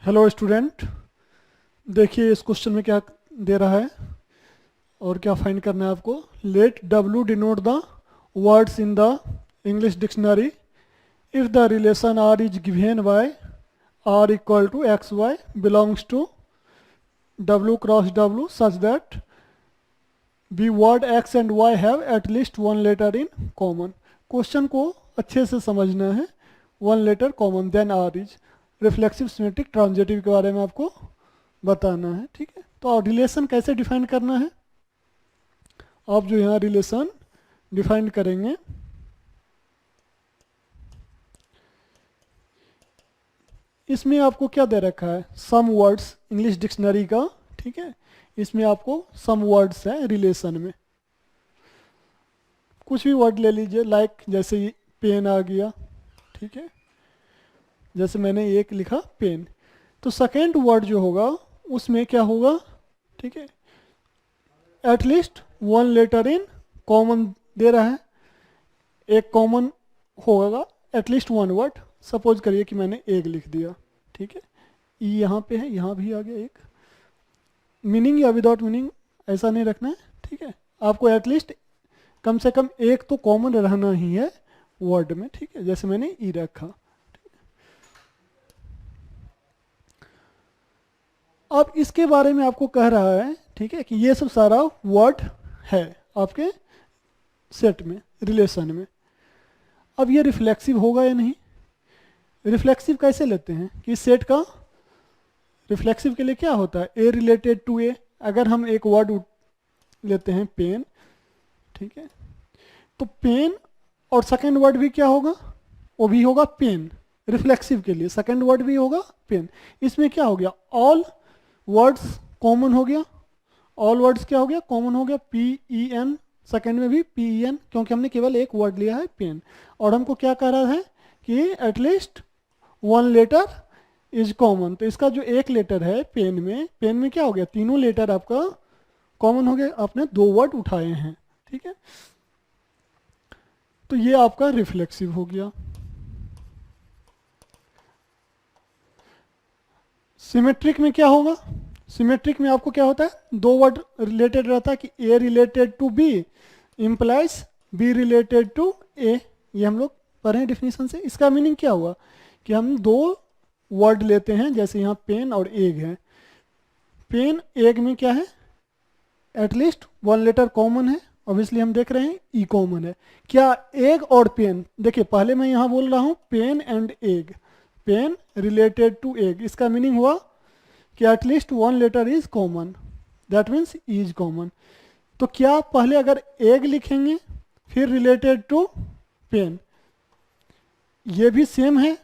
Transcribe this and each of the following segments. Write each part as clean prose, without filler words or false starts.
Hello student, देखिए इस question में क्या दे रहा है और क्या फाइंड करना है आपको। Let W denote the words in the English dictionary if the relation R is given by R equal to X Y belongs to W cross W such that be word X and Y have at least one letter in common. Question को अच्छे से समझना है। One letter common then R is reflexive symmetric transitive के बारे में आपको बताना है। ठीक है, तो रिलेशन कैसे डिफाइन करना है। आप जो यहाँ रिलेशन डिफाइन करेंगे, इसमें आपको क्या दे रखा है, सम वर्ड्स इंग्लिश डिक्शनरी का। ठीक है, इसमें आपको सम वर्ड्स है रिलेशन में। कुछ भी वर्ड ले लीजिए, लाइक जैसे पेन आ गया। ठीक है, जैसे मैंने एक लिखा पेन, तो सेकेंड वर्ड जो होगा उसमें क्या होगा। ठीक है, at least one letter in common दे रहा है, एक कॉमन होगा एटलीस्ट वन वर्ड। सपोज करिए कि मैंने एक लिख दिया। ठीक है, ई यहाँ पे है, यहाँ भी आ गया एक। मीनिंग या विदाउट मीनिंग ऐसा नहीं रखना है। ठीक है, आपको एटलीस्ट कम से कम एक तो कॉमन रहना ही है वर्ड में। ठीक है, जैसे मैंने ई रखा। अब इसके बारे में आपको कह रहा है, ठीक है, कि ये सब सारा वर्ड है आपके सेट में, रिलेशन में। अब ये रिफ्लेक्सिव होगा या नहीं। रिफ्लेक्सिव कैसे लेते हैं कि सेट का रिफ्लेक्सिव के लिए क्या होता है, ए रिलेटेड टू ए। अगर हम एक वर्ड लेते हैं पेन, ठीक है, तो पेन और सेकेंड वर्ड भी क्या होगा, वो भी होगा पेन। रिफ्लेक्सिव के लिए सेकेंड वर्ड भी होगा पेन। इसमें क्या हो गया, ऑल वर्ड्स कॉमन हो गया। ऑल वर्ड्स क्या हो गया, कॉमन हो गया। पी ई एन, सेकेंड में भी पी ई एन, क्योंकि हमने केवल एक वर्ड लिया है पेन। और हमको क्या कह रहा है कि at least one letter is common. तो इसका जो एक लेटर है पेन में क्या हो गया, तीनों लेटर आपका कॉमन हो गया। आपने दो वर्ड उठाए हैं। ठीक है, तो ये आपका रिफ्लेक्सिव हो गया। सिमेट्रिक में क्या होगा, सिमेट्रिक में आपको क्या होता है, दो वर्ड रिलेटेड रहता है कि A related to B implies B related to A. ये हम लोग पढ़े डिफिनीशन से। इसका मीनिंग क्या हुआ कि हम दो वर्ड लेते हैं, जैसे यहाँ पेन और एग है। पेन एग में क्या है, एटलीस्ट वन लेटर कॉमन है। ऑब्वियसली हम देख रहे हैं ई कॉमन है। क्या एग और पेन, देखिए पहले मैं यहाँ बोल रहा हूँ pen and egg, pen related to egg. इसका मीनिंग हुआ कि at least one letter is common, that means is common. तो क्या पहले अगर एग लिखेंगे फिर रिलेटेड टू पेन, ये भी सेम है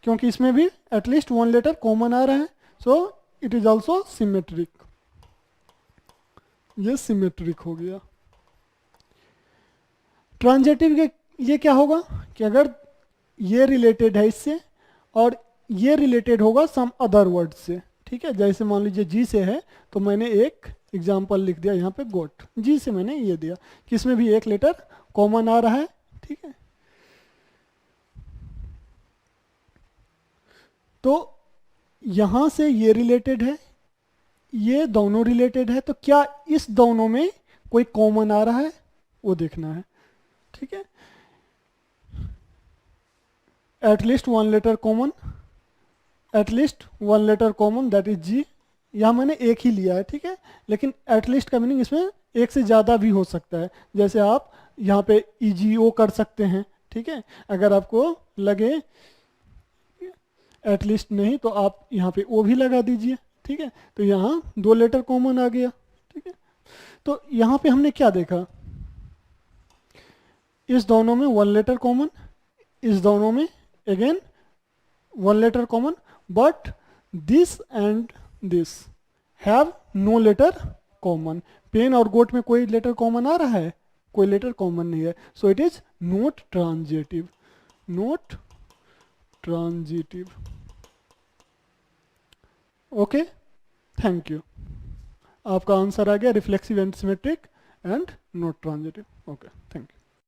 क्योंकि इसमें भी एटलीस्ट वन लेटर कॉमन आ रहा है। So it is also symmetric. ये सिमेट्रिक हो गया। ट्रांजिटिव के लिए क्या होगा कि अगर ये रिलेटेड है इससे और ये रिलेटेड होगा सम अदर वर्ड से। ठीक है, जैसे मान लीजिए जी से है, तो मैंने एक एग्जाम्पल लिख दिया यहाँ पे गोट, जी से मैंने ये दिया कि इसमें भी एक लेटर कॉमन आ रहा है। ठीक है, तो यहाँ से ये रिलेटेड है, ये दोनों रिलेटेड है, तो क्या इस दोनों में कोई कॉमन आ रहा है वो देखना है। ठीक है, at least one letter common, at least one letter common that is G. यहाँ मैंने एक ही लिया है। ठीक है, लेकिन एटलीस्ट का मीनिंग इसमें एक से ज़्यादा भी हो सकता है। जैसे आप यहाँ पे ई जी ओ कर सकते हैं। ठीक है, अगर आपको लगे एटलीस्ट नहीं तो आप यहाँ पे ओ भी लगा दीजिए। ठीक है, तो यहाँ दो लेटर कॉमन आ गया। ठीक है, तो यहाँ पे हमने क्या देखा, इस दोनों में वन लेटर कॉमन, इस दोनों में again one letter common, but this and this have no letter common. Pen और गोट में कोई लेटर कॉमन आ रहा है, कोई लेटर कॉमन नहीं है। So it is not transitive, not transitive. Okay, thank you. आपका आंसर आ गया reflexive and symmetric and not transitive. Okay, thank you.